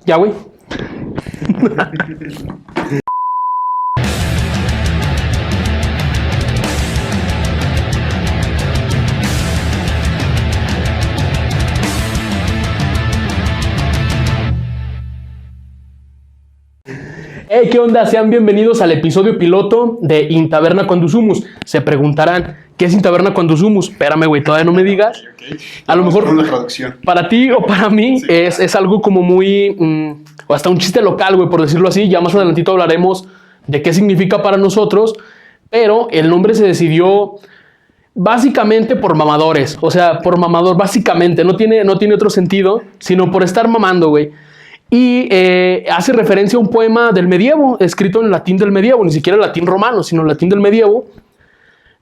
Ya, güey. Hey, ¿qué onda? Sean bienvenidos al episodio piloto de Intaberna Condusumus. Se preguntarán, ¿qué es Intaberna Condusumus? Espérame, güey, todavía no me digas. Okay. A lo mejor para ti o para mí sí, es algo como muy... o hasta un chiste local, güey, por decirlo así. Ya más adelantito hablaremos de qué significa para nosotros. Pero el nombre se decidió básicamente por mamadores. O sea, por mamador, básicamente. No tiene otro sentido, sino por estar mamando, güey. Y hace referencia a un poema del medievo, escrito en latín del medievo, ni siquiera latín romano, sino latín del medievo.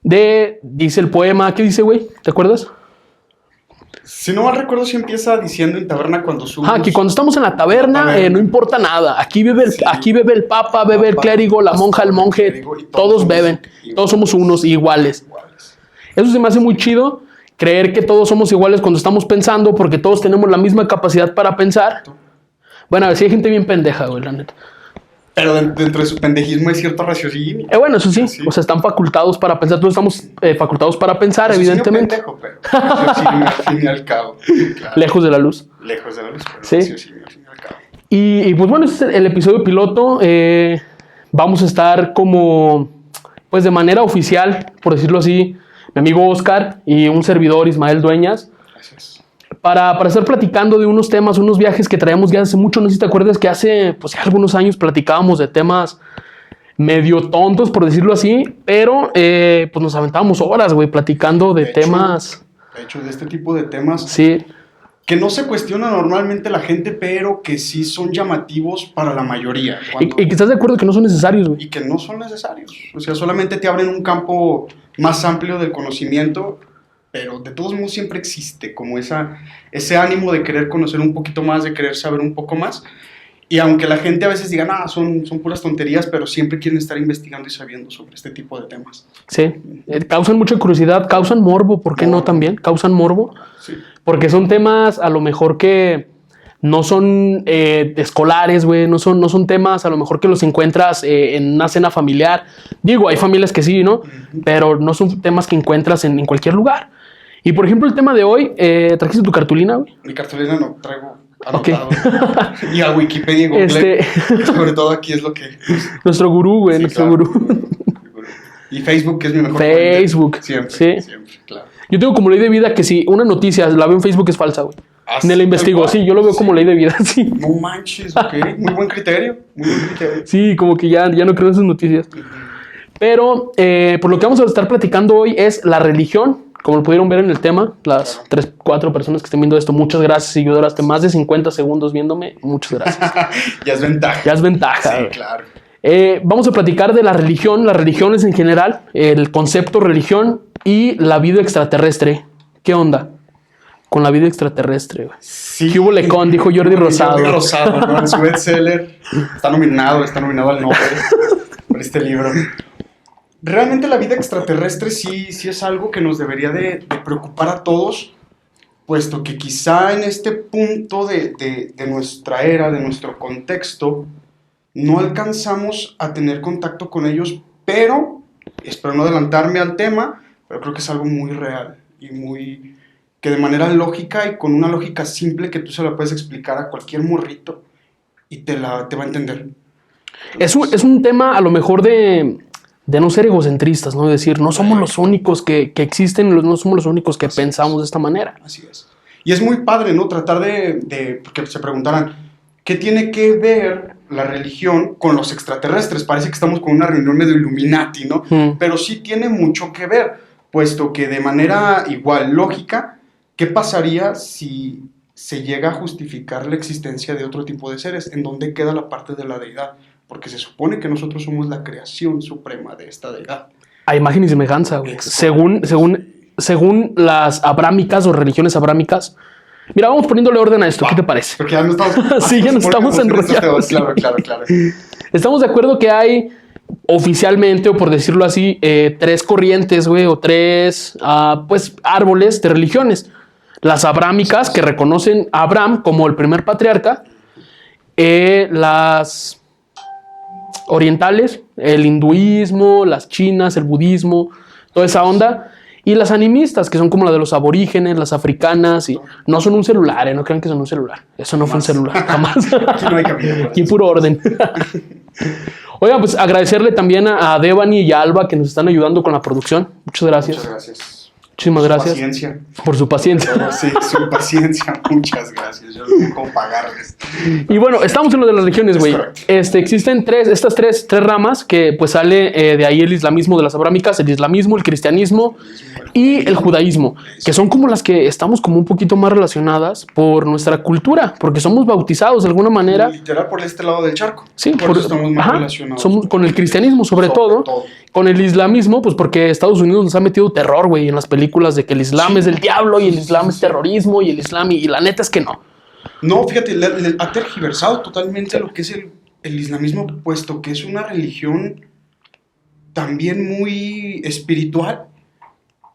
Dice el poema, ¿qué dice, güey? ¿Te acuerdas? Si no mal recuerdo, si empieza diciendo en taberna cuando subimos. Que cuando estamos en la taberna, no importa nada. Aquí bebe el papa, bebe el clérigo, la monja, el monje, todos beben. Todos somos unos iguales. Eso se me hace muy chido, creer que todos somos iguales cuando estamos pensando, porque todos tenemos la misma capacidad para pensar. Bueno, a ver, si hay gente bien pendeja, güey, la neta. Pero dentro de su pendejismo hay cierto raciocinio. Bueno, eso sí. O sea, están facultados para pensar. Todos estamos facultados para pensar, evidentemente. Pendejo, pero raciocinio al fin y al cabo. Claro. Lejos de la luz. Lejos de la luz, pero sí. Raciocinio al fin y al cabo. Y pues bueno, este es el episodio piloto. Vamos a estar como, pues de manera oficial, por decirlo así, mi amigo Oscar y un servidor, Ismael Dueñas. Para estar platicando de unos temas, unos viajes que traíamos ya hace mucho. No sé si te acuerdas que hace pues, algunos años platicábamos de temas medio tontos, por decirlo así, pero pues nos aventábamos horas, güey, platicando de temas. De hecho, de este tipo de temas. Sí. Que no se cuestiona normalmente la gente, pero que sí son llamativos para la mayoría. Y que estás de acuerdo que no son necesarios, güey. Y que no son necesarios. O sea, solamente te abren un campo más amplio del conocimiento. Pero de todos modos siempre existe como ese ánimo de querer conocer un poquito más, de querer saber un poco más. Y aunque la gente a veces diga, son puras tonterías, pero siempre quieren estar investigando y sabiendo sobre este tipo de temas. Sí, causan mucha curiosidad, causan morbo, ¿por qué no también? Causan morbo, sí. Porque son temas a lo mejor que no son escolares, güey, no son temas a lo mejor que los encuentras en una cena familiar. Digo, hay familias que sí, ¿no? Pero no son temas que encuentras en cualquier lugar. Y por ejemplo, el tema de hoy, ¿trajiste tu cartulina, güey? Mi cartulina no, traigo anotado. Okay. Y a Wikipedia y Google. Sobre todo aquí es lo que... Nuestro gurú, güey, sí, nuestro gurú. Y Facebook, que es mi mejor Facebook. Siempre, sí. Claro. Yo tengo como ley de vida que si una noticia la veo en Facebook es falsa, güey. Ni la investigo. Sí, yo lo veo como ley de vida, sí. No manches, ok. Muy buen criterio. Sí, como que ya no creo en esas noticias. Pero por lo que vamos a estar platicando hoy es la religión. Como lo pudieron ver en el tema, las 3-4 personas que estén viendo esto, muchas gracias. Si yo duraste más de 50 segundos viéndome, muchas gracias. Ya es ventaja. Ya es ventaja. Sí, claro. Vamos a platicar de la religión, las religiones en general, el concepto religión y la vida extraterrestre. ¿Qué onda con la vida extraterrestre? Sí. ¿Qué hubo lecón? Dijo Jordi Rosado. Jordi Rosado, ¿no? En su bestseller está nominado al Nobel por este libro. Realmente la vida extraterrestre sí es algo que nos debería de preocupar a todos, puesto que quizá en este punto de nuestra era, de nuestro contexto, no alcanzamos a tener contacto con ellos, pero, espero no adelantarme al tema, pero creo que es algo muy real y que de manera lógica y con una lógica simple que tú se la puedes explicar a cualquier morrito y te va a entender. Entonces, es un tema a lo mejor de no ser egocentristas, ¿no? Es decir, no somos los únicos que existen, no somos los únicos que pensamos de esta manera. Así es. Y es muy padre, ¿no? Tratar porque se preguntarán, ¿qué tiene que ver la religión con los extraterrestres? Parece que estamos con una reunión medio Illuminati, ¿no? Pero sí tiene mucho que ver, puesto que de manera igual lógica, ¿qué pasaría si se llega a justificar la existencia de otro tipo de seres? ¿En dónde queda la parte de la deidad? Porque se supone que nosotros somos la creación suprema de esta deidad. A imagen y semejanza, güey. Según las abrámicas o religiones abrámicas. Mira, vamos poniéndole orden a esto. ¿Qué te parece? Porque ya no estamos... Sí, ya no estamos enrollados. Claro. Estamos de acuerdo que hay oficialmente, o por decirlo así, 3 corrientes, güey, o 3, pues, árboles de religiones. Las abrámicas, que reconocen a Abraham como el primer patriarca. las orientales, el hinduismo, las chinas, el budismo, toda esa onda. Y las animistas, que son como la de los aborígenes, las africanas, y no son un celular, no crean que son un celular. Eso no fue un celular, jamás. Aquí no hay cabida. Aquí puro orden. Oiga, pues agradecerle también a Devani y a Alba que nos están ayudando con la producción. Muchas gracias. Muchas gracias. Muchísimas gracias. Paciencia. Por su paciencia. Sí, su paciencia. Muchas gracias. Yo no sé cómo pagarles. Y bueno, estamos en lo de las religiones, güey. Existen estas tres ramas que pues sale de ahí el islamismo de las abrámicas, el islamismo, el cristianismo y el judaísmo, que son como las que estamos como un poquito más relacionadas por nuestra cultura, porque somos bautizados de alguna manera. Literal por este lado del charco. Sí, por eso estamos más relacionados. Somos con el cristianismo sobre todo. Con el islamismo, pues porque Estados Unidos nos ha metido terror, güey, en las películas de que el islam es del diablo y el islam es terrorismo y el islam, y la neta es que no. No, fíjate, ha tergiversado totalmente lo que es el islamismo, puesto que es una religión también muy espiritual,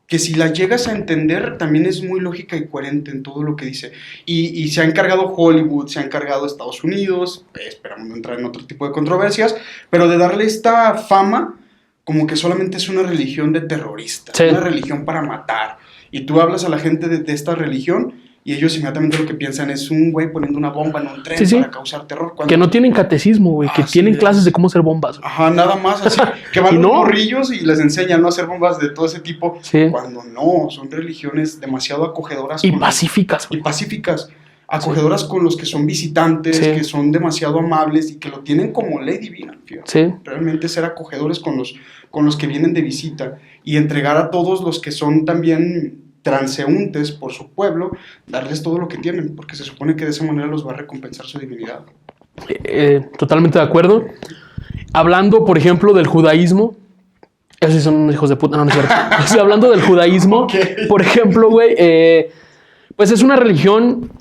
que si la llegas a entender también es muy lógica y coherente en todo lo que dice. Y se ha encargado Hollywood, se ha encargado Estados Unidos, esperamos no entrar en otro tipo de controversias, pero de darle esta fama como que solamente es una religión de terroristas, sí, una religión para matar. Y tú hablas a la gente de esta religión y ellos inmediatamente lo que piensan es un güey poniendo una bomba en un tren para causar terror. Que no tienen catecismo, güey, que tienen clases de cómo hacer bombas. Ajá, nada más así. Que van los morrillos y les enseñan a hacer bombas de todo ese tipo. Sí. Cuando no, son religiones demasiado acogedoras. Y pacíficas. Y pacíficas. Acogedoras con los que son visitantes, que son demasiado amables y que lo tienen como ley divina. Fíjate. Sí. Realmente ser acogedores con los que vienen de visita y entregar a todos los que son también transeúntes por su pueblo, darles todo lo que tienen, porque se supone que de esa manera los va a recompensar su divinidad. Totalmente de acuerdo. Hablando, por ejemplo, del judaísmo, esos sí son unos hijos de puta, no es cierto. Estoy hablando del judaísmo, por ejemplo, güey, pues es una religión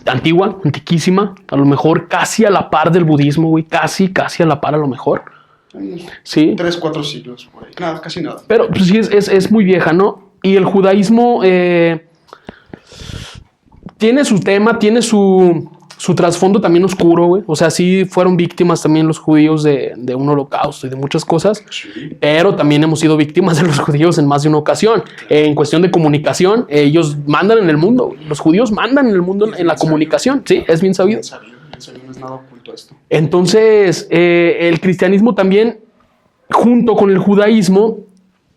antigua, antiquísima, a lo mejor casi a la par del budismo, güey, casi a la par a lo mejor. Sí. 3-4 siglos por ahí. Nada, casi nada. Pero pues, sí, es muy vieja, ¿no? Y el judaísmo tiene su tema, tiene su trasfondo también oscuro, güey. O sea, sí fueron víctimas también los judíos de un holocausto y de muchas cosas. Sí. Pero también hemos sido víctimas de los judíos en más de una ocasión. En cuestión de comunicación, ellos mandan en el mundo. Los judíos mandan en el mundo en la comunicación. Sí, es bien sabido. No es nada oculto esto. Entonces, el cristianismo también, junto con el judaísmo,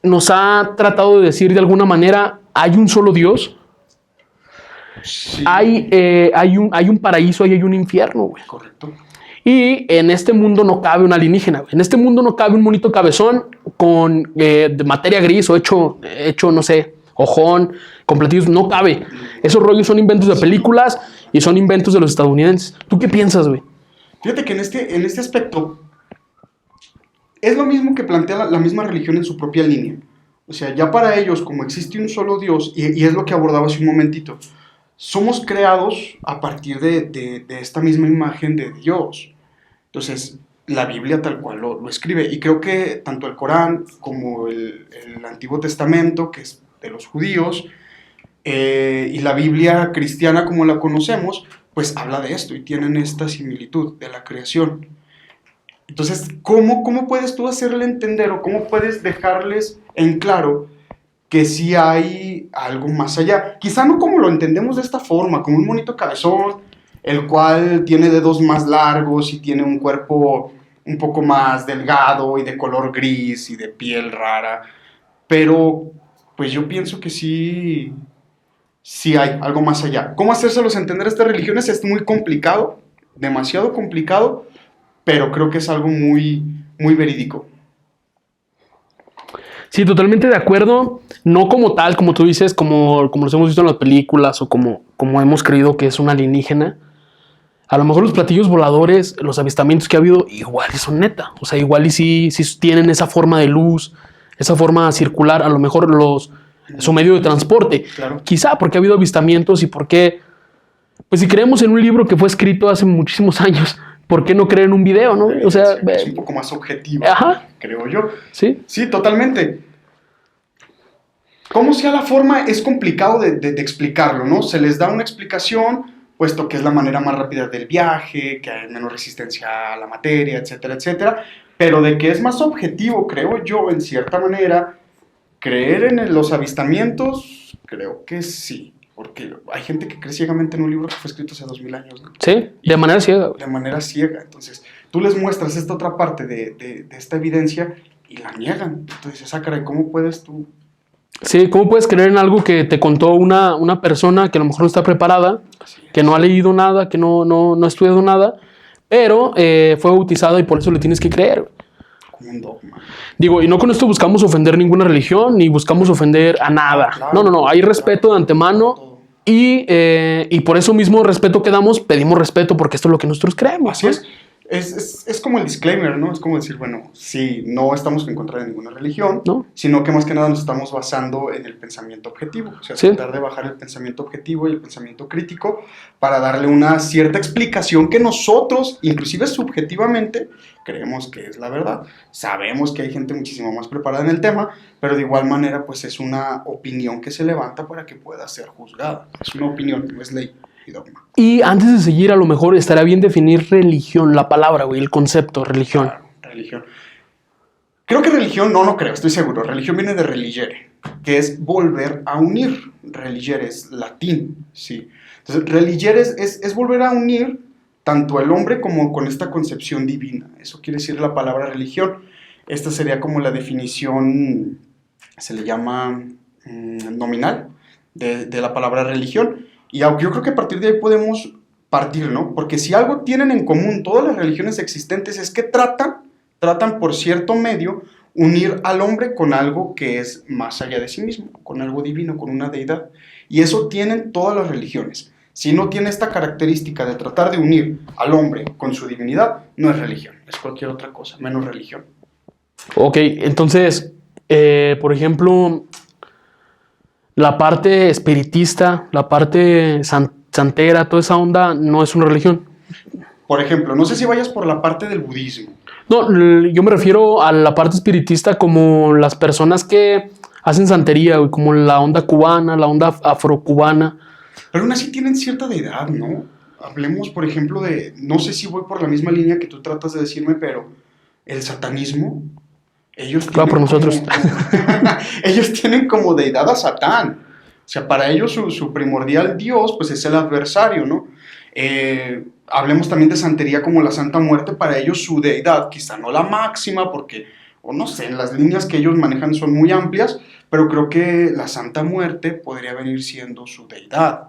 nos ha tratado de decir de alguna manera, hay un solo Dios, sí. hay un paraíso y hay un infierno, güey. Correcto. Y en este mundo no cabe un alienígena, güey. En este mundo no cabe un monito cabezón con de materia gris o hecho, no sé, ojón, completillos, no cabe. Esos rollos son inventos de películas y son inventos de los estadounidenses. ¿Tú qué piensas, güey? Fíjate que en este aspecto es lo mismo que plantea la misma religión en su propia línea. O sea, ya para ellos, como existe un solo Dios, y es lo que abordaba hace un momentito, somos creados a partir de esta misma imagen de Dios. Entonces, la Biblia tal cual lo escribe. Y creo que tanto el Corán como el Antiguo Testamento, que es de los judíos, y la Biblia cristiana como la conocemos, pues habla de esto y tienen esta similitud de la creación. Entonces, ¿cómo puedes tú hacerle entender o cómo puedes dejarles en claro que sí hay algo más allá? Quizá no como lo entendemos de esta forma, como un monito cabezón, el cual tiene dedos más largos y tiene un cuerpo un poco más delgado y de color gris y de piel rara. Pero, pues yo pienso que sí hay algo más allá. ¿Cómo hacérselos entender a estas religiones? Es muy complicado, demasiado complicado, pero creo que es algo muy, muy verídico. Sí, totalmente de acuerdo. No como tal, como tú dices, como los hemos visto en las películas o como hemos creído que es un alienígena. A lo mejor los platillos voladores, los avistamientos que ha habido, igual y son neta. O sea, igual y sí tienen esa forma de luz, esa forma circular, a lo mejor su medio de transporte. Claro. Quizá porque ha habido avistamientos y porque, pues si creemos en un libro que fue escrito hace muchísimos años, ¿por qué no creer en un video, no? O sea, es un poco más objetivo, creo yo. Sí. Sí, totalmente. Como sea la forma, es complicado de explicarlo, ¿no? Se les da una explicación puesto que es la manera más rápida del viaje, que hay menos resistencia a la materia, etcétera, etcétera. Pero de que es más objetivo, creo yo, en cierta manera, creer en los avistamientos, creo que sí. Porque hay gente que cree ciegamente en un libro que fue escrito hace 2000 años, ¿no? Sí, de manera ciega, güey. De manera ciega. Entonces, tú les muestras esta otra parte de esta evidencia y la niegan. Entonces, caray, ¿cómo puedes tú? Sí, ¿cómo puedes creer en algo que te contó una persona que a lo mejor no está preparada, que no ha leído nada, que no ha estudiado nada, pero fue bautizada y por eso le tienes que creer? Como un dogma. Digo, y no con esto buscamos ofender ninguna religión, ni buscamos ofender a nada. Claro, No, hay respeto de antemano y por eso mismo respeto que damos, pedimos respeto porque esto es lo que nosotros creemos. Así es. Es como el disclaimer, ¿no? Es como decir, bueno, sí, no estamos en contra de ninguna religión, ¿No? sino que más que nada nos estamos basando en el pensamiento objetivo. O sea, Sí. tratar de bajar el pensamiento objetivo y el pensamiento crítico para darle una cierta explicación que nosotros, inclusive subjetivamente, creemos que es la verdad. Sabemos que hay gente muchísimo más preparada en el tema, pero de igual manera, pues es una opinión que se levanta para que pueda ser juzgada. Es una opinión, no es ley y dogma. Y antes de seguir, a lo mejor estaría bien definir religión, la palabra, güey, el concepto, religión. Claro, religión. Creo que religión, no creo, estoy seguro. Religión viene de religere, que es volver a unir. Religere es latín, sí. Entonces, religere es volver a unir tanto al hombre como con esta concepción divina. Eso quiere decir la palabra religión. Esta sería como la definición, se le llama nominal, de la palabra religión. Y yo creo que a partir de ahí podemos partir, ¿no? Porque si algo tienen en común todas las religiones existentes es que tratan por cierto medio unir al hombre con algo que es más allá de sí mismo, con algo divino, con una deidad. Y eso tienen todas las religiones. Si no tiene esta característica de tratar de unir al hombre con su divinidad, no es religión, es cualquier otra cosa, menos religión. Ok, entonces, por ejemplo, la parte espiritista, la parte santera, toda esa onda, no es una religión. Por ejemplo, no sé si vayas por la parte del budismo. No, yo me refiero a la parte espiritista como las personas que hacen santería, güey, como la onda cubana, la onda afrocubana. Pero aún así tienen cierta deidad, ¿no? Hablemos, por ejemplo, de... No sé si voy por la misma línea que tú tratas de decirme, pero el satanismo, ellos tienen por nosotros. ellos tienen como deidad a Satán. O sea, para ellos su primordial dios, pues es el adversario, ¿no? Hablemos también de santería como la Santa Muerte. Para ellos su deidad, quizá no la máxima, porque, o no sé, las líneas que ellos manejan son muy amplias, pero creo que la Santa Muerte podría venir siendo su deidad.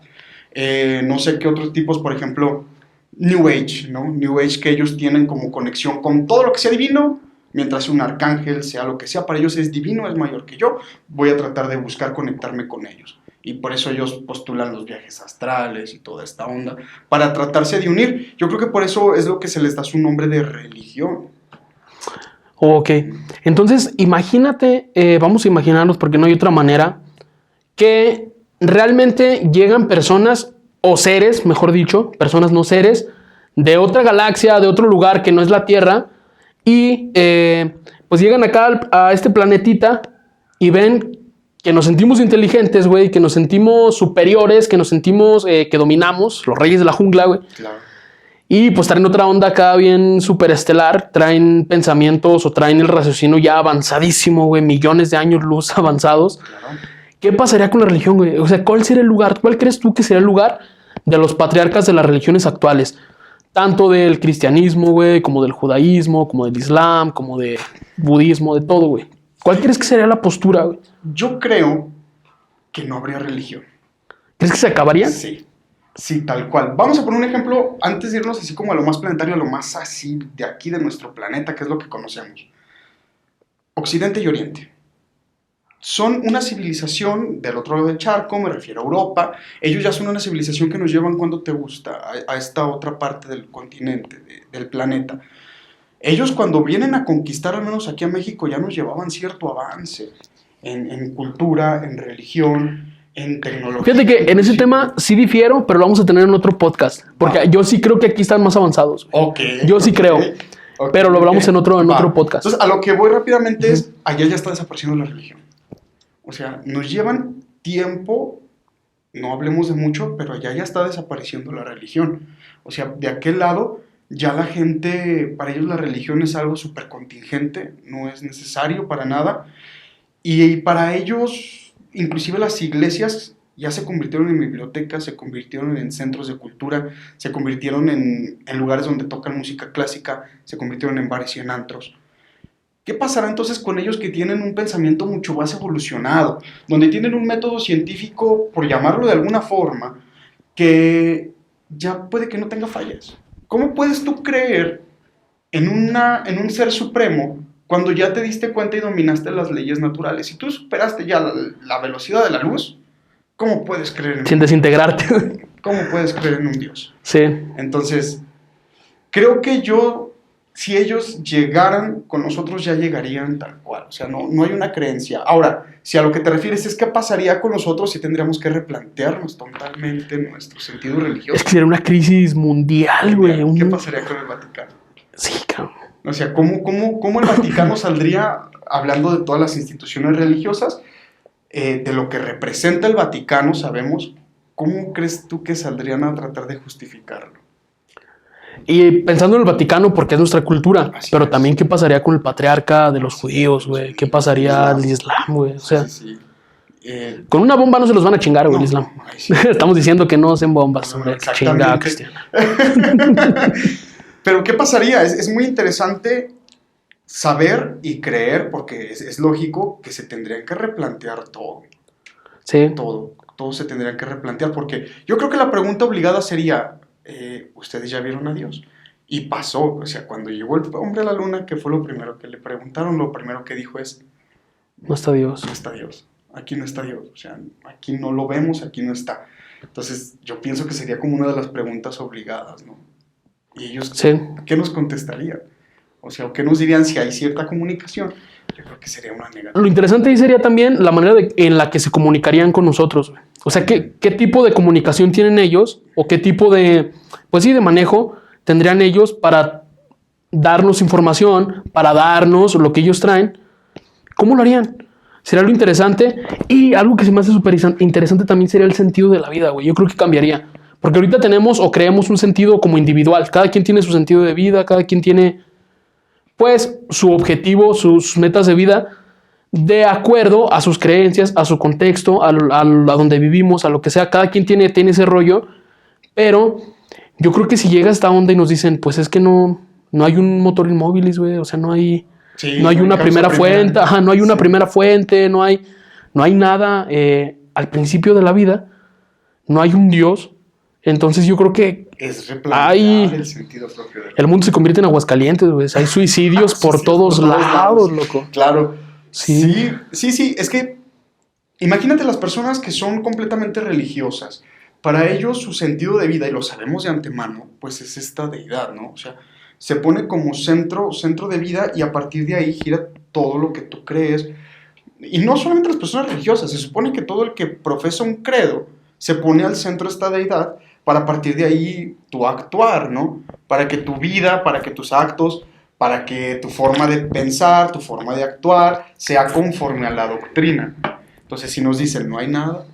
No sé qué otros tipos, por ejemplo, New Age, ¿no? New Age, que ellos tienen como conexión con todo lo que sea divino, mientras un arcángel, sea lo que sea, para ellos es divino, es mayor que yo, voy a tratar de buscar conectarme con ellos. Y por eso ellos postulan los viajes astrales y toda esta onda, para tratarse de unir. Yo creo que por eso es lo que se les da su nombre de religión. Ok, entonces imagínate, vamos a imaginarnos, porque no hay otra manera, que realmente llegan personas o seres, mejor dicho, personas no seres, de otra galaxia, de otro lugar que no es la Tierra, y pues llegan acá a este planetita y ven que nos sentimos inteligentes, güey, que nos sentimos superiores, que nos sentimos que dominamos, los reyes de la jungla, güey. Claro. Y pues traen otra onda acá bien superestelar, traen pensamientos o traen el raciocinio ya avanzadísimo, güey, millones de años luz avanzados. Claro. ¿Qué pasaría con la religión, güey? O sea, ¿cuál sería el lugar? ¿Cuál crees tú que sería el lugar de los patriarcas de las religiones actuales? Tanto del cristianismo, güey, como del judaísmo, como del islam, como del budismo, de todo, güey. ¿Cuál crees que sería la postura, güey? Yo creo que no habría religión. ¿Crees que se acabarían? Sí. Sí, tal cual. Vamos a poner un ejemplo antes de irnos así como a lo más planetario, a lo más así de aquí de nuestro planeta, que es lo que conocemos. Occidente y Oriente. Son una civilización del otro lado del charco, me refiero a Europa. Ellos ya son una civilización que nos llevan cuando te gusta a esta otra parte del continente, del planeta. Ellos cuando vienen a conquistar, al menos aquí a México, ya nos llevaban cierto avance en cultura, en religión, en tecnología. Fíjate que en ese tema sí difiero, pero lo vamos a tener en otro podcast. Porque yo sí creo que aquí están más avanzados. Okay, yo sí creo. Pero lo hablamos en otro podcast. Entonces, a lo que voy rápidamente es, allá ya está desapareciendo la religión. O sea, nos llevan tiempo no hablemos de mucho, pero allá ya está desapareciendo la religión. O sea, de aquel lado, ya la gente, para ellos la religión es algo súper contingente, no es necesario para nada. Y para ellos, inclusive las iglesias ya se convirtieron en bibliotecas, se convirtieron en centros de cultura, se convirtieron en lugares donde tocan música clásica, se convirtieron en bares y en antros. ¿Qué pasará entonces con ellos que tienen un pensamiento mucho más evolucionado, donde tienen un método científico, por llamarlo de alguna forma, que ya puede que no tenga fallas? ¿Cómo puedes tú creer en un ser supremo cuando ya te diste cuenta y dominaste las leyes naturales? Si tú superaste ya la velocidad de la luz, ¿cómo puedes creer en Sin desintegrarte. ¿Cómo puedes creer en un Dios? Sí. Entonces, creo que si ellos llegaran con nosotros, ya llegarían tal cual. O sea, no hay una creencia. Ahora, si a lo que te refieres es qué pasaría con nosotros, si tendríamos que replantearnos totalmente nuestro sentido religioso. Es que sería una crisis mundial, güey. ¿Qué pasaría con el Vaticano? Sí, cabrón. O sea, ¿cómo el Vaticano saldría, hablando de todas las instituciones religiosas, de lo que representa el Vaticano, sabemos, ¿cómo crees tú que saldrían a tratar de justificarlo? Y pensando en el Vaticano, porque es nuestra cultura, Así pero es. también qué pasaría con el patriarca de los judíos, güey. ¿Qué pasaría al Islam, güey? O sea, Sí. con una bomba no se los van a chingar, güey, el Islam. Ay, sí. Estamos diciendo que no usen bombas, No, hombre. exactamente. Chinga cristiana. Pero ¿qué pasaría? Es muy interesante saber y creer, porque es lógico que se tendrían que replantear todo. Sí. Todo se tendría que replantear, porque yo creo que la pregunta obligada sería, ¿ustedes ya vieron a Dios? Y pasó, o sea, cuando llegó el hombre a la luna, ¿qué fue lo primero que le preguntaron? Lo primero que dijo es, No está Dios. no está Dios, aquí no está Dios, o sea, aquí no lo vemos, aquí no está. Entonces, yo pienso que sería como una de las preguntas obligadas, ¿no? Y ellos, Sí. ¿qué nos contestarían? O sea, ¿qué nos dirían si hay cierta comunicación? Yo creo que sería una negativa. Lo interesante ahí sería también la manera en la que se comunicarían con nosotros, güey. O sea, ¿qué tipo de comunicación tienen ellos? O qué tipo de, pues sí, de manejo tendrían ellos para darnos información, para darnos lo que ellos traen. ¿Cómo lo harían? Sería lo interesante. Y algo que se me hace súper interesante también sería el sentido de la vida, güey. Yo creo que cambiaría. Porque ahorita tenemos o creemos un sentido como individual. Cada quien tiene su sentido de vida, cada quien tiene, pues, su objetivo, sus metas de vida, de acuerdo a sus creencias, a su contexto, a donde vivimos, a lo que sea. Cada quien tiene ese rollo. Pero yo creo que si llega hasta onda y nos dicen, pues es que no hay un motor inmóviles, güey. O sea, no hay una primera fuente. Ajá, no hay una primera fuente, no hay nada al principio de la vida. No hay un Dios. Entonces yo creo que es replantear el sentido propio de la vida. El mundo se convierte en Aguascalientes, güey. Hay suicidios por todos lados, loco. Claro. Sí. Es que imagínate las personas que son completamente religiosas. Para ellos su sentido de vida, y lo sabemos de antemano, pues es esta deidad, ¿no? O sea, se pone como centro de vida y a partir de ahí gira todo lo que tú crees. Y no solamente las personas religiosas, se supone que todo el que profesa un credo se pone al centro de esta deidad para a partir de ahí tú actuar, ¿no? Para que tu vida, para que tus actos, para que tu forma de pensar, tu forma de actuar sea conforme a la doctrina. Entonces, si nos dicen no hay nada,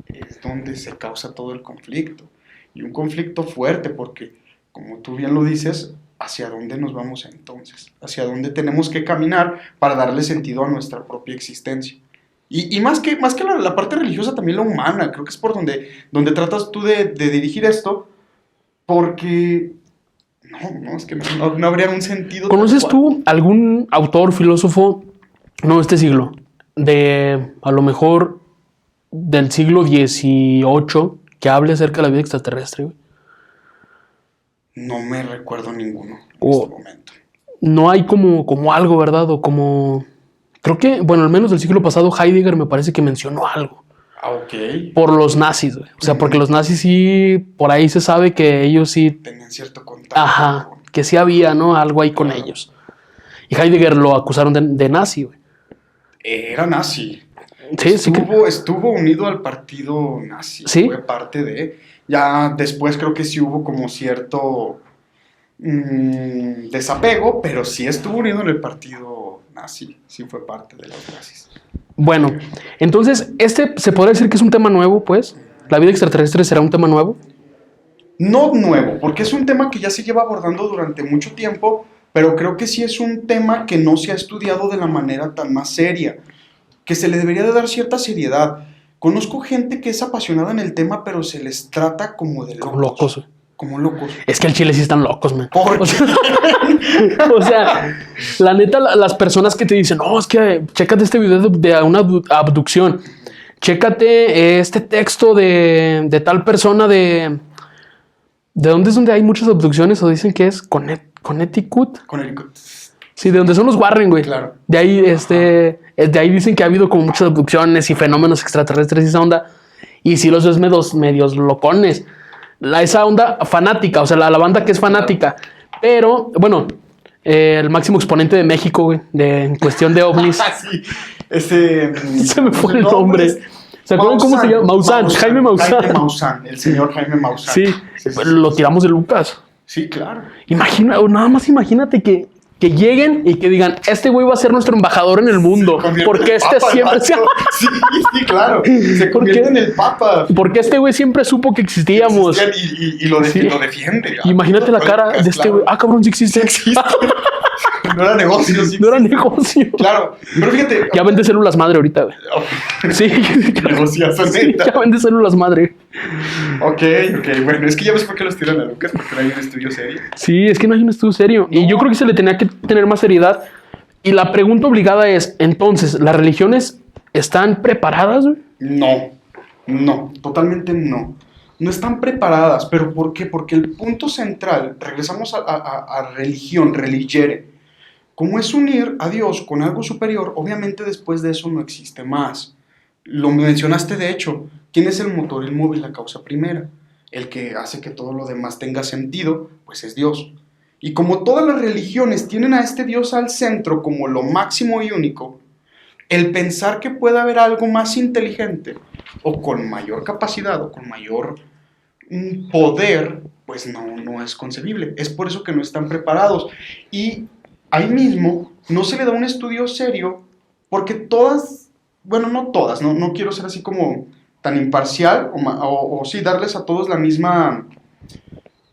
es donde se causa todo el conflicto. Y un conflicto fuerte porque, como tú bien lo dices, ¿hacia dónde nos vamos entonces? ¿Hacia dónde tenemos que caminar para darle sentido a nuestra propia existencia? Y más que la parte religiosa, también la humana. Creo que es por donde tratas tú de dirigir esto, porque es que no habría un sentido. ¿Conoces tú algún autor, filósofo, no de este siglo, a lo mejor del siglo XVIII, que hable acerca de la vida extraterrestre, güey? No me recuerdo ninguno en este momento. No hay como algo, ¿verdad? O como... Creo que, bueno, al menos del siglo pasado, Heidegger me parece que mencionó algo. Ok. Por los nazis, güey. O sea, porque los nazis sí, por ahí se sabe que ellos sí... tenían cierto contacto. Ajá, que sí había, ¿no? Algo ahí con ellos. Y Heidegger lo acusaron de nazi, güey. Era nazi. Sí, estuvo unido al partido nazi. ¿Sí? Fue parte de... Ya después creo que sí hubo como cierto desapego, pero sí estuvo unido en el partido nazi. Sí fue parte de los nazis. Bueno, entonces se podría decir que es un tema nuevo, pues. ¿La vida extraterrestre será un tema nuevo? No nuevo, porque es un tema que ya se lleva abordando durante mucho tiempo, pero creo que sí es un tema que no se ha estudiado de la manera tan más seria, que se le debería de dar cierta seriedad. Conozco gente que es apasionada en el tema, pero se les trata como de locos. Como locos, güey. Como locos. Es que al chile sí están locos, man. ¿Por qué? O sea, la neta, las personas que te dicen, no, es que chécate este video de una abducción, chécate este texto de tal persona de... ¿De dónde es donde hay muchas abducciones? O dicen que es Connecticut. Connecticut. Sí, de donde son los Warren, güey. Claro. De ahí, de ahí dicen que ha habido como muchas abducciones y fenómenos extraterrestres y esa onda. Y sí los ves medios locones. Esa onda fanática, o sea, la banda que es fanática. Pero, bueno, el máximo exponente de México, güey, en cuestión de ovnis. Sí, ese... Se me fue el nombre. ¿Se acuerdan cómo se llama? Maussan, Jaime Maussan. Jaime Maussan, el señor Jaime Maussan. Sí, lo tiramos de Lucas. Sí, claro. Nada más imagínate que lleguen y que digan, este güey va a ser nuestro embajador en el mundo. Porque este siempre se... Sí, claro. Se convierte en el papa. Porque este güey siempre supo que existíamos. Y lo defiende. Imagínate la cara de este güey. Ah, cabrón, sí existe. No era negocio. Sí, no era negocio. Claro. Pero fíjate. Ya vende células madre ahorita, güey. Sí. Negociazo, sí, ya vende células madre. Ok. Bueno, es que ya ves por qué los tiran a Lucas, porque no hay un estudio serio. Sí, es que no hay un estudio serio. No. Y yo creo que se le tenía que tener más seriedad. Y la pregunta obligada es, entonces, ¿las religiones están preparadas, güey? No, totalmente no. No están preparadas, pero ¿por qué? Porque el punto central, regresamos a religión, religere. Como es unir a Dios con algo superior, obviamente después de eso no existe más. Lo mencionaste de hecho, ¿quién es el motor, el móvil, la causa primera? El que hace que todo lo demás tenga sentido, pues es Dios. Y como todas las religiones tienen a este Dios al centro como lo máximo y único, el pensar que pueda haber algo más inteligente o con mayor capacidad o con mayor poder, pues no es concebible. Es por eso que no están preparados. Y ahí mismo no se le da un estudio serio porque todas, bueno, no todas, no quiero ser así como tan imparcial o sí darles a todos la misma,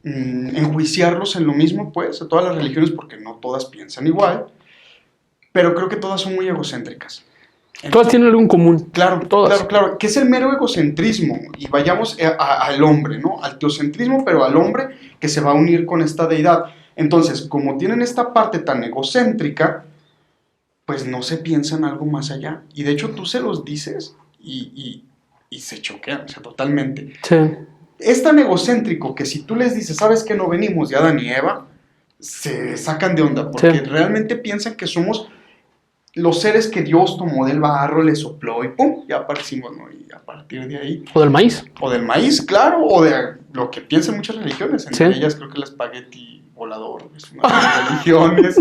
enjuiciarlos en lo mismo, pues, a todas las religiones porque no todas piensan igual, pero creo que todas son muy egocéntricas. Todas tienen algo en común. Claro, todas. Claro, que es el mero egocentrismo, y vayamos al hombre, ¿no? Al teocentrismo, pero al hombre que se va a unir con esta deidad. Entonces, como tienen esta parte tan egocéntrica, pues no se piensa en algo más allá. Y de hecho tú se los dices y se choquean, o sea, totalmente. Sí. Es tan egocéntrico que si tú les dices, ¿sabes que no venimos de Adán y Eva? Se sacan de onda, porque realmente piensan que somos los seres que Dios tomó del barro, le sopló y ¡pum! Ya aparecimos, ¿no? Y a partir de ahí... O del maíz. O del maíz, claro, o de lo que piensan muchas religiones. Entre ellas creo que el espagueti volador es una de las religiones,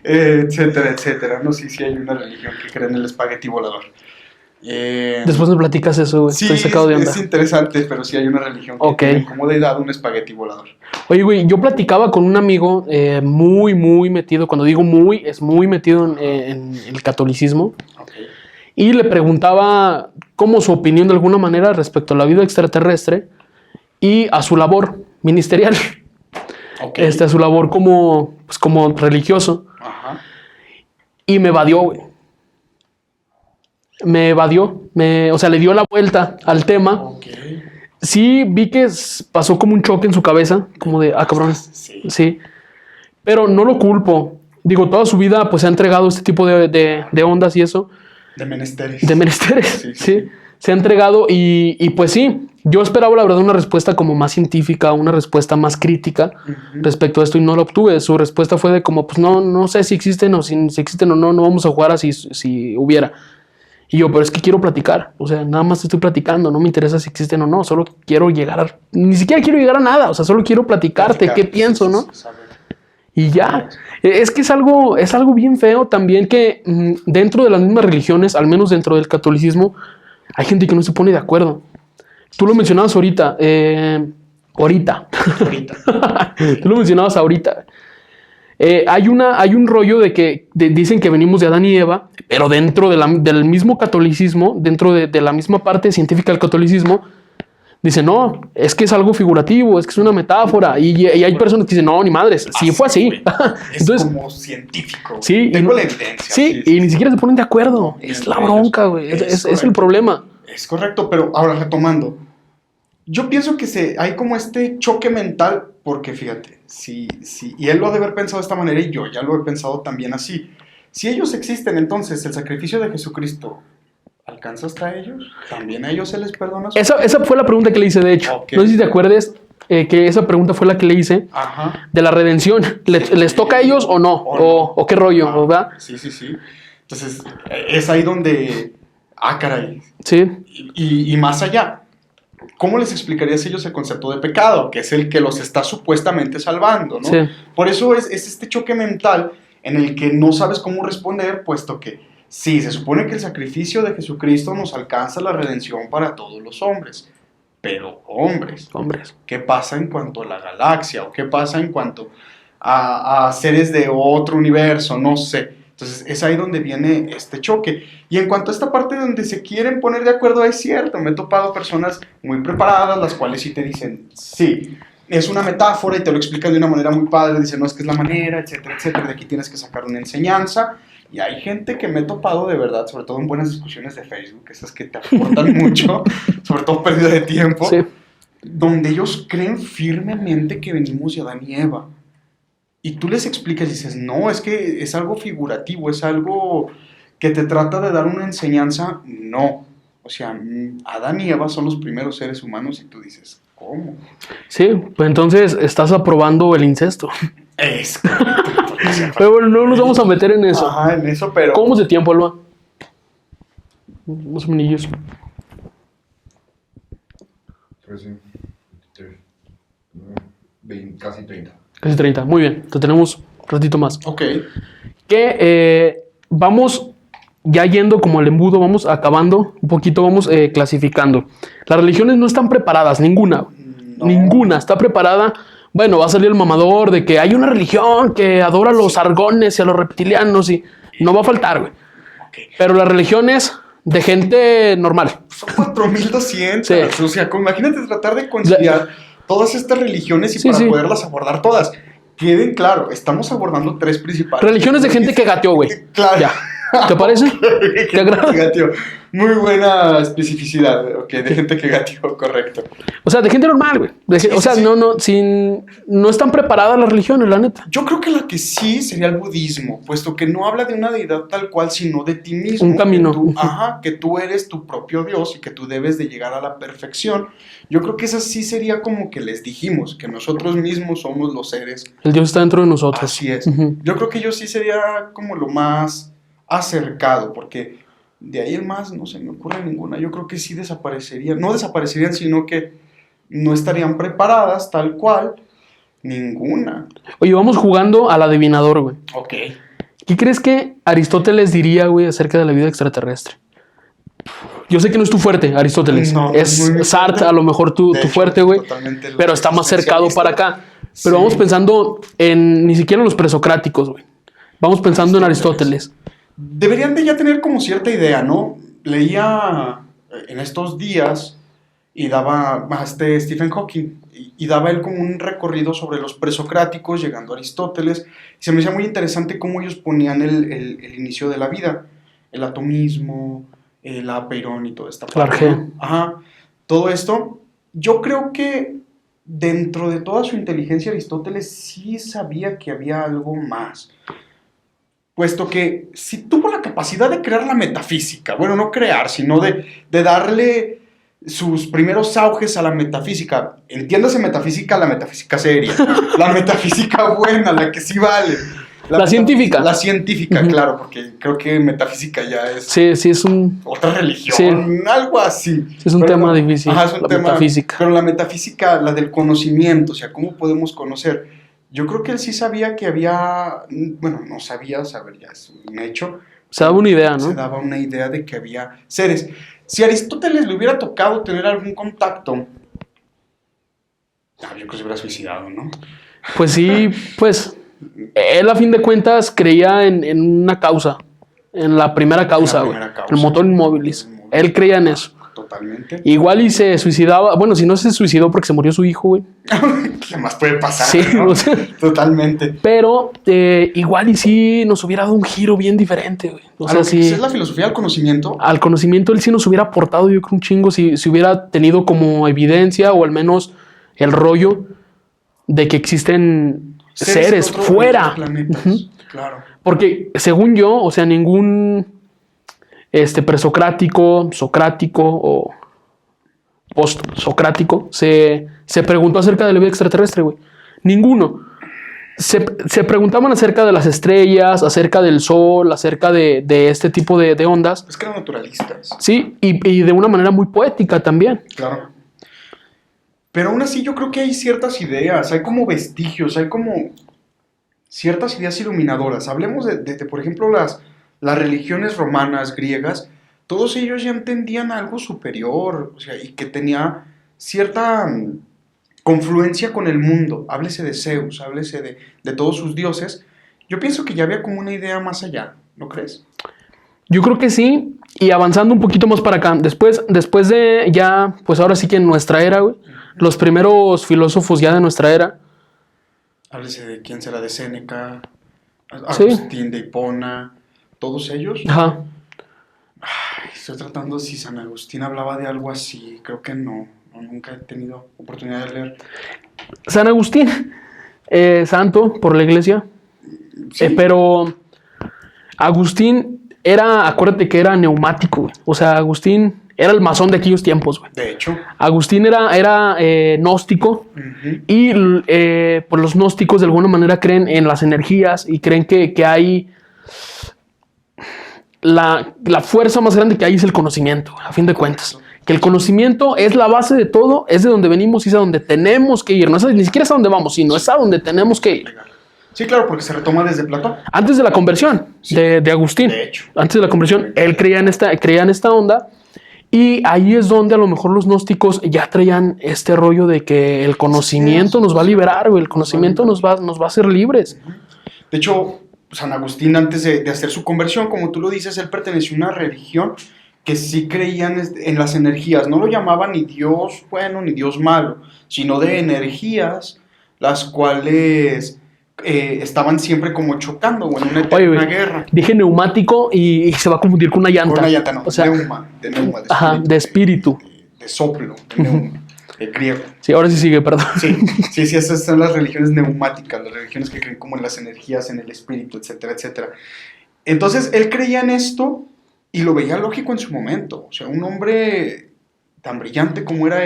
etcétera, etcétera. No sé si hay una religión que cree en el espagueti volador. Después me platicas eso, güey. Sí, estoy sacado de onda. Es interesante, pero sí hay una religión que tiene como deidad un espagueti volador. Oye, güey, yo platicaba con un amigo muy metido, cuando digo muy, es muy metido en el catolicismo. Okay. Y le preguntaba como su opinión de alguna manera respecto a la vida extraterrestre y a su labor ministerial. Okay. A su labor como religioso. Ajá. Y me evadió, güey. Me evadió, o sea, le dio la vuelta al tema. Okay. Sí, vi que pasó como un choque en su cabeza, como de, cabrón, sí. Pero no lo culpo. Digo, toda su vida pues se ha entregado este tipo de ondas y eso. De menesteres. De menesteres, sí. Se ha entregado y pues sí, yo esperaba la verdad una respuesta como más científica, una respuesta más crítica respecto a esto y no la obtuve. Su respuesta fue de como, pues no sé si existen o si existen o no vamos a jugar así si hubiera. Y yo, pero es que quiero platicar, o sea, nada más estoy platicando, no me interesa si existen o no, solo quiero llegar ni siquiera quiero llegar a nada, o sea, solo quiero platicarte qué pienso, ¿no? Y ya, es que es algo bien feo también que dentro de las mismas religiones, al menos dentro del catolicismo, hay gente que no se pone de acuerdo. Tú lo mencionabas ahorita. Tú lo mencionabas ahorita. Hay un rollo de que dicen que venimos de Adán y Eva, pero dentro del mismo catolicismo, dentro de la misma parte científica del catolicismo, Dice, no, es que es algo figurativo, es que es una metáfora. Y hay personas que dicen, no, ni madres, sí fue así. Es Entonces, como científico. sí, Tengo la evidencia. sí, y ni siquiera se ponen de acuerdo. Es la bronca, güey. Es el problema. Es correcto, pero ahora retomando. Yo pienso que hay como este choque mental, porque fíjate, y él lo ha de haber pensado de esta manera y yo ya lo he pensado también así. Si ellos existen, entonces el sacrificio de Jesucristo ¿alcanza hasta ellos? ¿También a ellos se les perdona? Esa fue la pregunta que le hice, de hecho. Okay. No sé si te acuerdes que esa pregunta fue la que le hice. Ajá. De la redención. ¿Les toca a ellos o no? ¿O qué rollo? ¿Verdad? Sí. Entonces, es ahí donde... caray. Sí. Y más allá, ¿cómo les explicarías a ellos el concepto de pecado? Que es el que los está supuestamente salvando, ¿no? Sí. Por eso es este choque mental en el que no sabes cómo responder, puesto que sí, se supone que el sacrificio de Jesucristo nos alcanza la redención para todos los hombres. Pero hombres, ¿qué pasa en cuanto a la galaxia? ¿O qué pasa en cuanto a seres de otro universo? No sé. Entonces es ahí donde viene este choque. Y en cuanto a esta parte donde se quieren poner de acuerdo, es cierto, me he topado personas muy preparadas, las cuales sí te dicen, sí, es una metáfora y te lo explican de una manera muy padre, dicen, no, es que es la manera, etcétera, etcétera, de aquí tienes que sacar una enseñanza. Y hay gente que me he topado de verdad, sobre todo en buenas discusiones de Facebook, esas que te aportan mucho, sobre todo pérdida de tiempo, sí, donde ellos creen firmemente que venimos de Adán y Eva. Y tú les explicas y dices, no, es que es algo figurativo, es algo que te trata de dar una enseñanza. No. O sea, Adán y Eva son los primeros seres humanos y tú dices, ¿cómo? Sí, pues entonces estás aprobando el incesto. Es correcto. Pero bueno, no nos vamos a meter en eso. Ajá, en eso, pero... ¿Cómo es de tiempo, Alba? Más o menos. 13, 23, casi 30. Casi 30. Muy bien. Te tenemos un ratito más. Ok. Que vamos ya yendo como el embudo, vamos acabando un poquito, vamos clasificando. Las religiones no están preparadas, ninguna. No. Ninguna está preparada. Bueno, va a salir el mamador de que hay una religión que adora a los argones y a los reptilianos y no va a faltar, güey. Okay. Pero las religiones de gente normal. Son 4,200. Sí. O sea, imagínate tratar de conciliar todas estas religiones y Sí, para sí. poderlas abordar todas. Queden claro, estamos abordando 3 principales. Religiones de gente que gateó, güey. Claro. Ya. ¿Te parece? ¿Te agrada? Que gateó. Muy buena especificidad, ok, de gente que gateó, correcto. O sea, de gente normal, güey. Sí, o sea, sí. no están preparadas las religiones, la neta. Yo creo que la que sí sería el budismo, puesto que no habla de una deidad tal cual, sino de ti mismo. Un camino. Que tú eres tu propio Dios y que tú debes de llegar a la perfección. Yo creo que esa sí sería como que les dijimos, que nosotros mismos somos los seres. El Dios está dentro de nosotros. Así es. Ujú. Yo creo que yo sí sería como lo más acercado, porque de ahí el más no se me ocurre ninguna. Yo creo que sí desaparecerían, no desaparecerían, sino que no estarían preparadas tal cual ninguna. Oye, vamos jugando al adivinador, güey. Ok. ¿Qué crees que Aristóteles diría, güey, acerca de la vida extraterrestre? Yo sé que no es tu fuerte, Aristóteles. No, es muy Sartre, fuerte. a lo mejor tu De hecho, fuerte, güey. totalmente Pero está más cercado para acá. Pero Sí. vamos pensando ni siquiera en los presocráticos, güey. Vamos pensando en Aristóteles. Deberían de ya tener como cierta idea, ¿no? Leía en estos días y daba a Stephen Hawking y daba él como un recorrido sobre los presocráticos llegando a Aristóteles y se me hacía muy interesante cómo ellos ponían el inicio de la vida, el atomismo, el apeirón y toda esta parte, Clark G. ¿no? Ajá, todo esto. Yo creo que dentro de toda su inteligencia Aristóteles sí sabía que había algo más. Puesto que si tuvo la capacidad de crear la metafísica, bueno, no crear, sino de darle sus primeros auges a la metafísica, entiéndase metafísica, la metafísica seria, la metafísica buena, la que sí vale. La científica. La científica, Uh-huh. Claro, porque creo que metafísica ya es Sí, es un... otra religión, Sí. Algo así. Es un Pero tema difícil, Ajá, es un la tema, metafísica. Pero la metafísica, la del conocimiento, o sea, ¿cómo podemos conocer? Yo creo que él sí sabía que había, bueno, no sabía, saber ya es un hecho. Se daba una idea, Se ¿no? daba una idea de que había seres. Si a Aristóteles le hubiera tocado tener algún contacto, yo creo que se hubiera suicidado, ¿no? Pues sí, pues él a fin de cuentas creía en una causa, en la primera causa, güey. primera causa. El motor inmóvilis. Él creía en eso. Totalmente. Igual y se suicidaba, bueno, si no se suicidó porque se murió su hijo, güey. ¿Qué más puede pasar? Sí, ¿no? o sea, Totalmente. pero igual y sí nos hubiera dado un giro bien diferente, güey. O A sea, lo que sí, es la filosofía del conocimiento. al conocimiento él sí nos hubiera aportado, yo creo, un chingo si hubiera tenido como evidencia o al menos el rollo de que existen seres en otros fuera. planetas. Ujú. Claro. Porque según yo, o sea, ningún presocrático, socrático o post-socrático se preguntó acerca de la vida extraterrestre, güey. Ninguno. Se preguntaban acerca de las estrellas, acerca del sol, acerca de este tipo de ondas. Es que eran naturalistas. Sí, y de una manera muy poética también. Claro. Pero aún así yo creo que hay ciertas ideas, hay como vestigios, hay como ciertas ideas iluminadoras. Hablemos de por ejemplo, las religiones romanas, griegas. Todos ellos ya entendían algo superior, o sea, y que tenía cierta confluencia con el mundo. Háblese de Zeus, háblese de todos sus dioses. Yo pienso que ya había como una idea más allá, ¿no crees? Yo creo que sí, y avanzando un poquito más para acá, después de ya, pues ahora sí que en nuestra era, güey, los primeros filósofos ya de nuestra era. Háblese de quién será, de Séneca, Sí. Agustín de Hipona, todos ellos. Ajá. Ay, estoy tratando si San Agustín hablaba de algo así, creo que no, nunca he tenido oportunidad de leer. San Agustín, santo por la iglesia, Sí. pero Agustín acuérdate que era neumático, güey. O sea, Agustín era el masón de aquellos tiempos, güey. De hecho. Agustín era gnóstico y pues los gnósticos de alguna manera creen en las energías y creen que hay la fuerza más grande que hay es el conocimiento, a fin de cuentas. Que el conocimiento es la base de todo, es de donde venimos y es a donde tenemos que ir. No es ni siquiera es a donde vamos, sino es a donde tenemos que ir. Sí, claro, porque se retoma desde Platón. Antes de la conversión de Agustín, De hecho. antes de la conversión, él creía en esta onda. Y ahí es donde a lo mejor los gnósticos ya traían este rollo de que el conocimiento nos va a liberar, güey. El conocimiento nos va a hacer libres. De hecho, San Agustín, antes de hacer su conversión, como tú lo dices, él perteneció a una religión que sí creían en las energías. No lo llamaban ni Dios bueno ni Dios malo, sino de energías, las cuales estaban siempre como chocando, o en una eterna guerra. Dije neumático y se va a confundir con una llanta. Con una llanta, no. O sea, neuma, de espíritu. De soplo, de neuma, de griego. Sí, ahora sí sigue, perdón. Sí, esas son las religiones neumáticas, las religiones que creen como en las energías, en el espíritu, etcétera, etcétera. Entonces, él creía en esto y lo veía lógico en su momento. O sea, un hombre tan brillante como era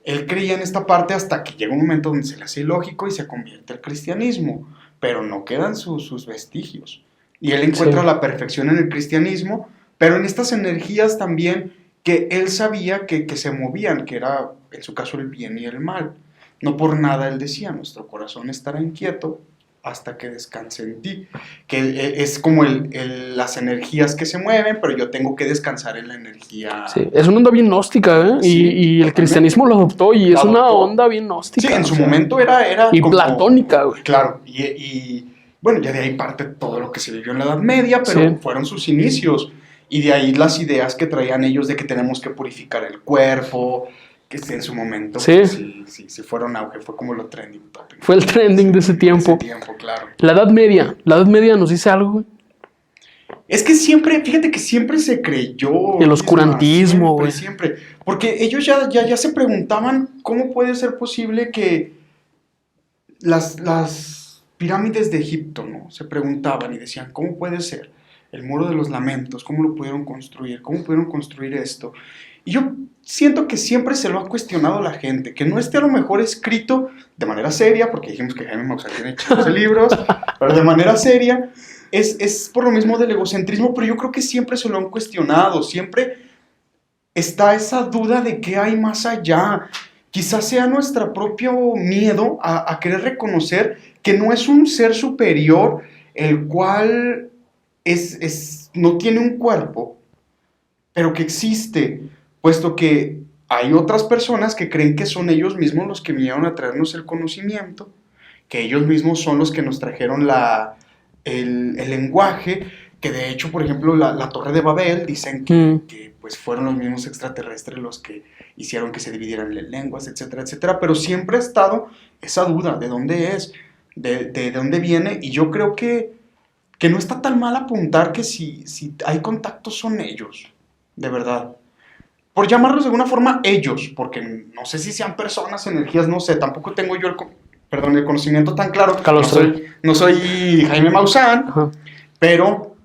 él creía en esta parte hasta que llega un momento donde se le hace ilógico y se convierte al cristianismo, pero no quedan sus vestigios. Y él encuentra la perfección en el cristianismo, pero en estas energías también que él sabía que se movían, que era en su caso el bien y el mal. No por nada él decía, nuestro corazón estará inquieto hasta que descanse en ti, que es como las energías que se mueven, pero yo tengo que descansar en la energía. Sí, es una onda bien gnóstica, ¿eh? Sí, y el cristianismo lo adoptó y es una onda bien gnóstica. Sí, en su momento era y como, platónica, güey. Claro, y bueno, ya de ahí parte todo lo que se vivió en la Edad Media, pero fueron sus inicios, y de ahí las ideas que traían ellos de que tenemos que purificar el cuerpo, que en su momento sí fueron auge, fue como lo trending topic. Fue el trending de ese tiempo. Claro. La Edad Media nos dice algo, güey. Es que fíjate que siempre se creyó. El oscurantismo, güey. Siempre. Porque ellos ya se preguntaban cómo puede ser posible que las pirámides de Egipto, ¿no? Se preguntaban y decían, ¿cómo puede ser? El Muro de los Lamentos, ¿cómo lo pudieron construir? ¿Cómo pudieron construir esto? Y yo siento que siempre se lo ha cuestionado la gente, que no esté a lo mejor escrito de manera seria, porque dijimos que Jaime Maussan tiene chicos de libros, pero de manera seria, es por lo mismo del egocentrismo, pero yo creo que siempre se lo han cuestionado, siempre está esa duda de qué hay más allá. Quizás sea nuestro propio miedo a querer reconocer que no es un ser superior, el cual no tiene un cuerpo, pero que existe, puesto que hay otras personas que creen que son ellos mismos los que vinieron a traernos el conocimiento, que ellos mismos son los que nos trajeron el lenguaje, que de hecho, por ejemplo, la Torre de Babel, dicen que pues fueron los mismos extraterrestres los que hicieron que se dividieran las lenguas, etcétera, etcétera, pero siempre ha estado esa duda de dónde es, de dónde viene, y yo creo que no está tan mal apuntar que si hay contactos son ellos, de verdad. Por llamarlos de alguna forma ellos, porque no sé si sean personas, energías, no sé, tampoco tengo yo el conocimiento tan claro. No soy Jaime Maussan, Ajá. pero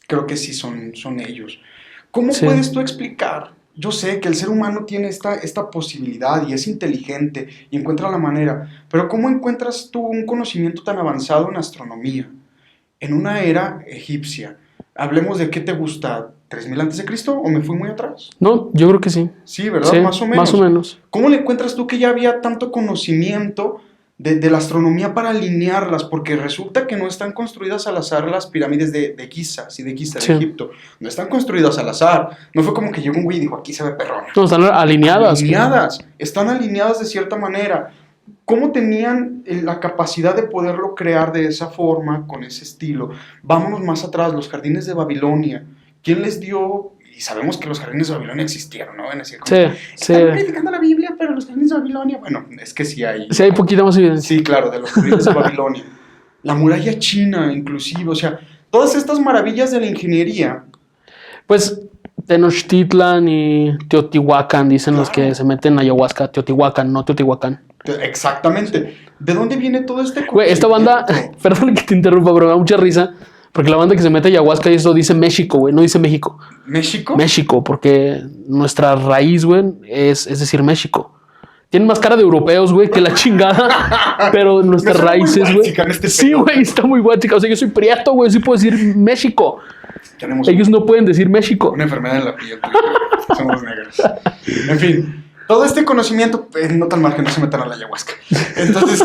creo que sí son ellos. ¿Cómo puedes tú explicar? Yo sé que el ser humano tiene esta posibilidad y es inteligente y encuentra la manera, pero ¿cómo encuentras tú un conocimiento tan avanzado en astronomía? En una era egipcia. Hablemos de qué te gusta, ¿3000 antes de Cristo o me fui muy atrás? No, yo creo que sí. Sí, ¿verdad? Sí, más o menos. Más o menos. ¿Cómo le encuentras tú que ya había tanto conocimiento de la astronomía para alinearlas? Porque resulta que no están construidas al azar las pirámides de Giza, de Egipto. No están construidas al azar. No fue como que llegó un güey y dijo, aquí se ve perrón. No, están alineadas. Están alineadas de cierta manera. ¿Cómo tenían la capacidad de poderlo crear de esa forma, con ese estilo? Vámonos más atrás, los jardines de Babilonia. ¿Quién les dio? Y sabemos que los jardines de Babilonia existieron, ¿no? Están criticando la Biblia, pero los jardines de Babilonia, bueno, es que sí hay. Sí hay poquita más evidencia. Sí, claro, de los jardines de Babilonia. La muralla china, inclusive, o sea, todas estas maravillas de la ingeniería. Pues Tenochtitlan y Teotihuacán, dicen los que se meten ayahuasca. Teotihuacán, no Teotihuacán. Exactamente. ¿De dónde viene todo este? Güey, esta banda, perdón que te interrumpa, pero me da mucha risa. Porque la banda que se mete ayahuasca y eso dice México, güey, no dice México. ¿México? México, porque nuestra raíz, güey, es decir México. Tienen más cara de europeos, güey, que la chingada. Pero nuestras raíces, güey. Sí, güey, está muy guática. O sea, yo soy prieto, güey, sí puedo decir México. Ellos no pueden decir México. Una enfermedad en la piel. Somos negros. En fin. Todo este conocimiento, no tan mal que no se metan a la ayahuasca. Entonces,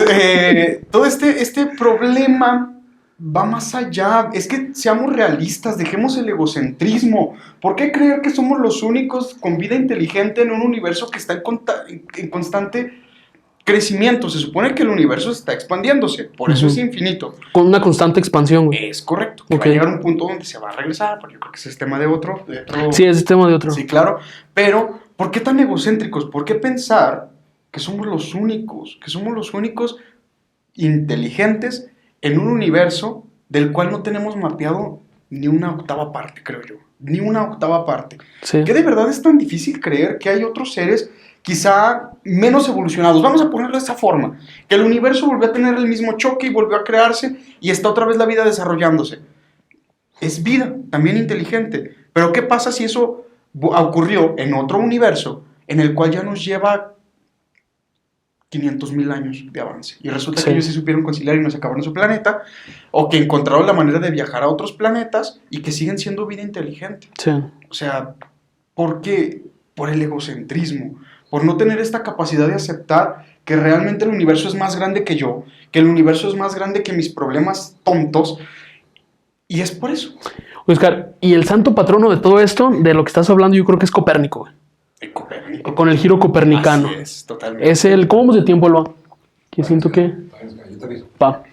todo este problema va más allá. Es que seamos realistas, dejemos el egocentrismo. ¿Por qué creer que somos los únicos con vida inteligente en un universo que está en constante crecimiento? Se supone que el universo está expandiéndose, por eso es infinito. Con una constante expansión, güey. Es correcto. Que va a llegar a un punto donde se va a regresar, pero yo creo que ese es tema de otro. Sí, ese es tema de otro. Sí, claro. Pero, ¿por qué tan egocéntricos? ¿Por qué pensar que somos los únicos inteligentes en un universo del cual no tenemos mapeado ni una octava parte, creo yo? Ni una octava parte. Sí. ¿Que de verdad es tan difícil creer que hay otros seres quizá menos evolucionados? Vamos a ponerlo de esa forma. Que el universo volvió a tener el mismo choque y volvió a crearse y está otra vez la vida desarrollándose. Es vida, también inteligente. Pero ¿qué pasa si eso ocurrió en otro universo en el cual ya nos lleva 500,000 años de avance? Y resulta que ellos se supieron conciliar y nos acabaron su planeta, o que encontraron la manera de viajar a otros planetas y que siguen siendo vida inteligente. Sí. O sea, ¿por qué? Por el egocentrismo, por no tener esta capacidad de aceptar que realmente el universo es más grande que yo, que el universo es más grande que mis problemas tontos, y es por eso. Oscar, y el santo patrono de todo esto, de lo que estás hablando, yo creo que es Copérnico, güey. Copérnico. Con el giro copernicano. Así es, totalmente. Es el... ¿Cómo vamos de tiempo, Alba? Que siento que... Yo te aviso. Va.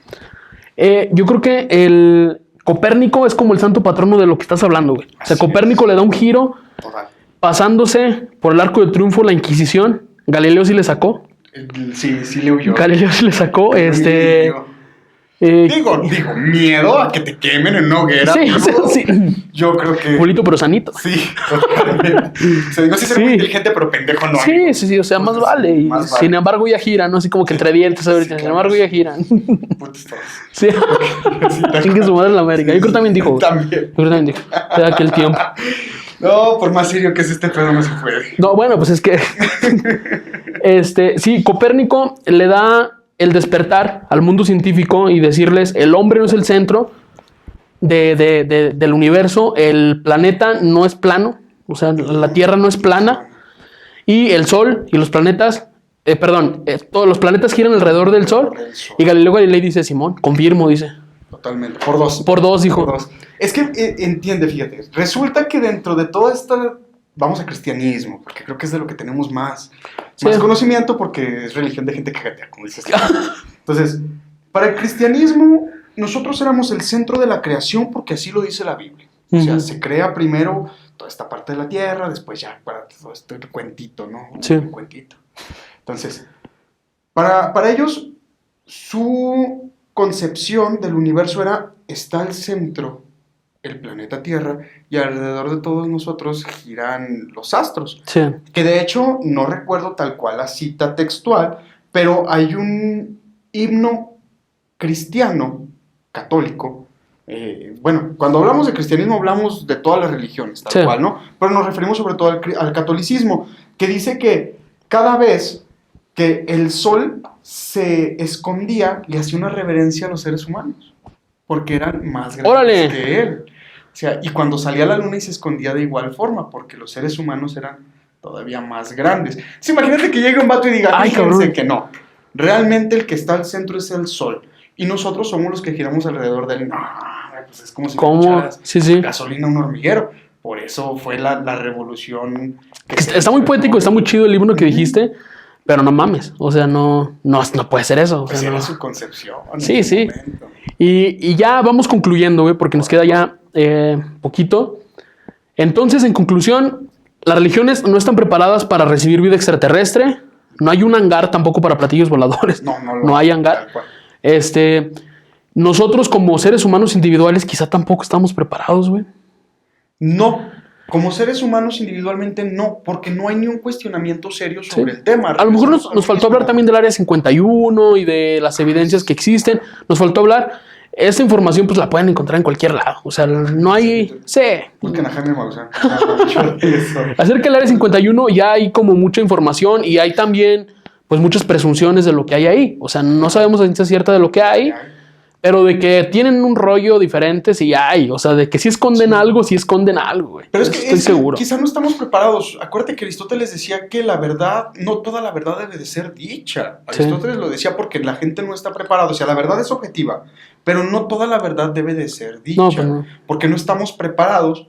Yo creo que el Copérnico es como el santo patrono de lo que estás hablando, güey. O sea, Copérnico le da un giro, Total. pasándose por el arco de triunfo la Inquisición. Galileo sí le sacó. Sí le huyó. Galileo sí le sacó. Digo, miedo a que te quemen en una hoguera. Sí, o sea, sí. Yo creo que... Pulito pero sanito. Sí, totalmente. O sea, digo, sí ser muy inteligente, pero pendejo no. Sí, o sea, más vale. Y Más vale. sin embargo ya giran, ¿no? Así como que entre dientes ahorita. Sin embargo ya giran. Putos todos. Sí. Chingue su madre en la América. Yo creo que también dijo. Güey. También. Yo creo que también dijo. Te da aquel tiempo. No, por más serio que es este pedo, no se puede. No, bueno, pues es que... sí, Copérnico le da el despertar al mundo científico y decirles, el hombre no es el centro del universo, el planeta no es plano, o sea, la Tierra no es plana, y el Sol y los planetas, todos los planetas giran alrededor del Sol, y Galileo Galilei dice, Simón, confirmo, dice. Totalmente, por dos. Por dos, dijo. Por dos. Es que, entiende, fíjate, resulta que dentro de toda esta... Vamos a cristianismo, porque creo que es de lo que tenemos más conocimiento, porque es religión de gente que jatea, como dices. Entonces, para el cristianismo, nosotros éramos el centro de la creación porque así lo dice la Biblia. O sea, se crea primero toda esta parte de la tierra, después ya para todo este cuentito, ¿no? Sí. Un cuentito. Entonces, para ellos, su concepción del universo era, está al centro el planeta Tierra y alrededor de todos nosotros giran los astros. Sí. Que de hecho, no recuerdo tal cual la cita textual, pero hay un himno cristiano, católico. Bueno, cuando hablamos de cristianismo hablamos de todas las religiones, tal Sí. cual, ¿no? Pero nos referimos sobre todo al catolicismo, que dice que cada vez que el sol se escondía, le hacía una reverencia a los seres humanos, porque eran más grandes ¡Órale! que él. O sea, y cuando salía la luna y se escondía de igual forma, porque los seres humanos eran todavía más grandes. Entonces, imagínate que llegue un vato y diga, Ay, fíjense cabrón. que no, realmente el que está al centro es el sol, y nosotros somos los que giramos alrededor de él. No, pues es como si le ¿Cómo? echaras Sí, sí. gasolina a un hormiguero. Por eso fue la revolución. Está muy poético, está muy chido el libro que dijiste, pero no mames. O sea, no puede ser eso. O Pues sea, era no. su concepción. en Sí, ese sí. momento. Y ya vamos concluyendo, güey, porque nos queda ya poquito. Entonces, en conclusión, las religiones no están preparadas para recibir vida extraterrestre. No hay un hangar tampoco para platillos voladores. No hay hangar. tal cual. Nosotros como seres humanos individuales quizá tampoco estamos preparados, güey. No, como seres humanos individualmente no, porque no hay ni un cuestionamiento serio sobre el tema. A lo mejor Regresamos nos lo faltó mismo. hablar también del Área 51 y de las evidencias que existen. Nos faltó hablar. Esta información pues la pueden encontrar en cualquier lado. O sea, no hay... Sí. Busquen a Jaime Maussan. Eso. Acerca del Área 51 ya hay como mucha información y hay también pues muchas presunciones de lo que hay ahí. O sea, no sabemos a ciencia cierta de lo que hay, pero de que tienen un rollo diferente sí hay. O sea, de que sí esconden algo, sí esconden algo, güey. Pero es que, estoy seguro. quizá no estamos preparados. Acuérdate que Aristóteles decía que la verdad, no toda la verdad debe de ser dicha. Sí. Aristóteles lo decía porque la gente no está preparada. O sea, la verdad es objetiva, pero no toda la verdad debe de ser dicha. No, pues no. Porque no estamos preparados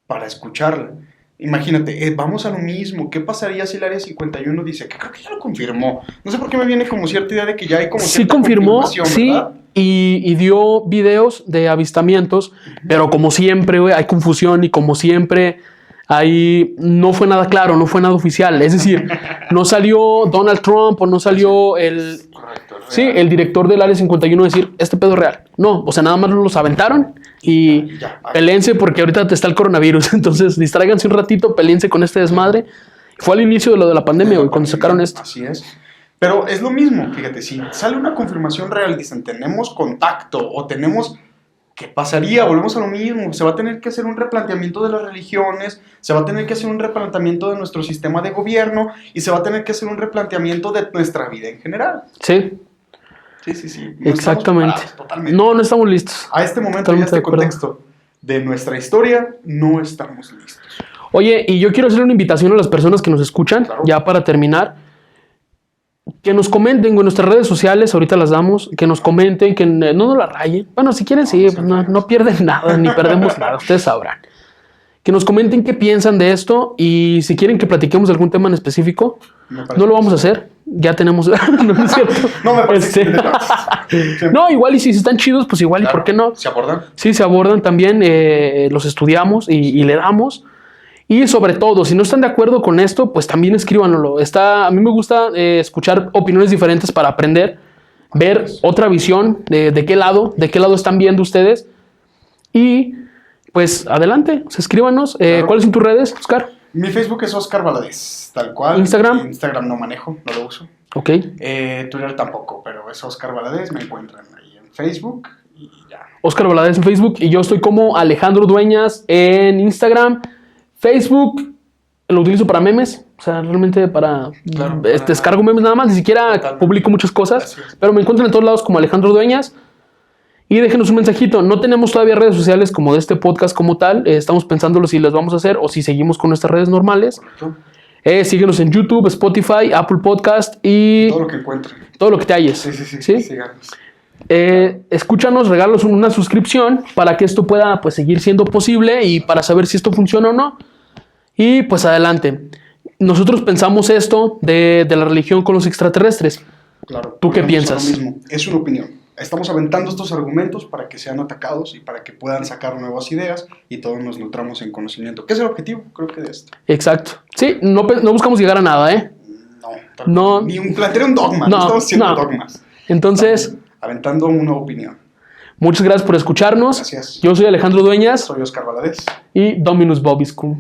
para escucharla. Imagínate, vamos a lo mismo. ¿Qué pasaría si el Área 51 dice que creo que ya lo confirmó? No sé por qué me viene como cierta idea de que ya hay como Sí cierta confirmó, confirmación, sí, ¿verdad? y dio videos de avistamientos, pero como siempre, güey, hay confusión y como siempre no fue nada claro, no fue nada oficial. Es decir, no salió Donald Trump o no salió el Correcto. Sí, el director del Área 51 decir, este pedo es real. No, o sea, nada más los aventaron y Ya. peleense porque ahorita está el coronavirus. Entonces, distráiganse un ratito, peleense con este desmadre. Fue al inicio de lo de la pandemia, güey, cuando sacaron esto. Así es. Pero es lo mismo, fíjate, si sale una confirmación real y dicen tenemos contacto o tenemos... ¿Qué pasaría? Volvemos a lo mismo. Se va a tener que hacer un replanteamiento de las religiones, se va a tener que hacer un replanteamiento de nuestro sistema de gobierno y se va a tener que hacer un replanteamiento de nuestra vida en general. Sí, Sí. No exactamente. estamos preparados, totalmente. No estamos listos. A este momento y a Totalmente este de acuerdo. contexto de nuestra historia, no estamos listos. Oye, y yo quiero hacer una invitación a las personas que nos escuchan, Claro. ya para terminar, que nos comenten en nuestras redes sociales, ahorita las damos, que nos comenten, que no nos la rayen. Bueno, si quieren, sí, pues no pierden nada, ni perdemos nada, ustedes sabrán. Que nos comenten qué piensan de esto y si quieren que platiquemos de algún tema en específico, Me parece no lo vamos a hacer, ya tenemos... no es cierto. No, me parece Este, No, igual y si están chidos, pues igual, ¿y por qué no? ¿Se abordan? Sí, se abordan también, los estudiamos y le damos. Y sobre todo, si no están de acuerdo con esto, pues también escríbanlo. A mí me gusta escuchar opiniones diferentes para aprender, ver otra visión de qué lado están viendo ustedes. Y pues adelante, escríbanos. Claro. ¿Cuáles son tus redes, Oscar? Mi Facebook es Oscar Valadez, tal cual. ¿Instagram? Instagram no manejo, no lo uso. Ok. Twitter tampoco, pero es Oscar Valadez, me encuentran ahí en Facebook y ya. Oscar Valadez en Facebook y yo estoy como Alejandro Dueñas en Instagram. Facebook lo utilizo para memes, o sea, realmente para... Claro, descargo memes nada más, ni siquiera Totalmente. publico muchas cosas, Así es. pero me encuentran en todos lados como Alejandro Dueñas. Y déjenos un mensajito. No tenemos todavía redes sociales como de este podcast como tal. Estamos pensándolo si las vamos a hacer o si seguimos con nuestras redes normales. Correcto. Síguenos en YouTube, Spotify, Apple Podcast y Todo lo que encuentren. todo lo que te halles. Sí. Síganos. Escúchanos, regálanos una suscripción para que esto pueda pues seguir siendo posible y para saber si esto funciona o no. Y pues adelante. Nosotros pensamos esto de la religión con los extraterrestres. Claro. ¿Tú qué volvemos a piensas? lo mismo. Es una opinión. estamos aventando estos argumentos para que sean atacados y para que puedan sacar nuevas ideas y todos nos nutramos en conocimiento. ¿Qué es el objetivo? Creo que de esto. Exacto. Sí, no buscamos llegar a nada, ¿eh? No. Ni plantear un dogma, no estamos haciendo dogmas. Entonces, Estamos aventando una opinión. muchas gracias por escucharnos. Gracias. Yo soy Alejandro Dueñas Soy Oscar Valadez. y Dominus Vobiscum.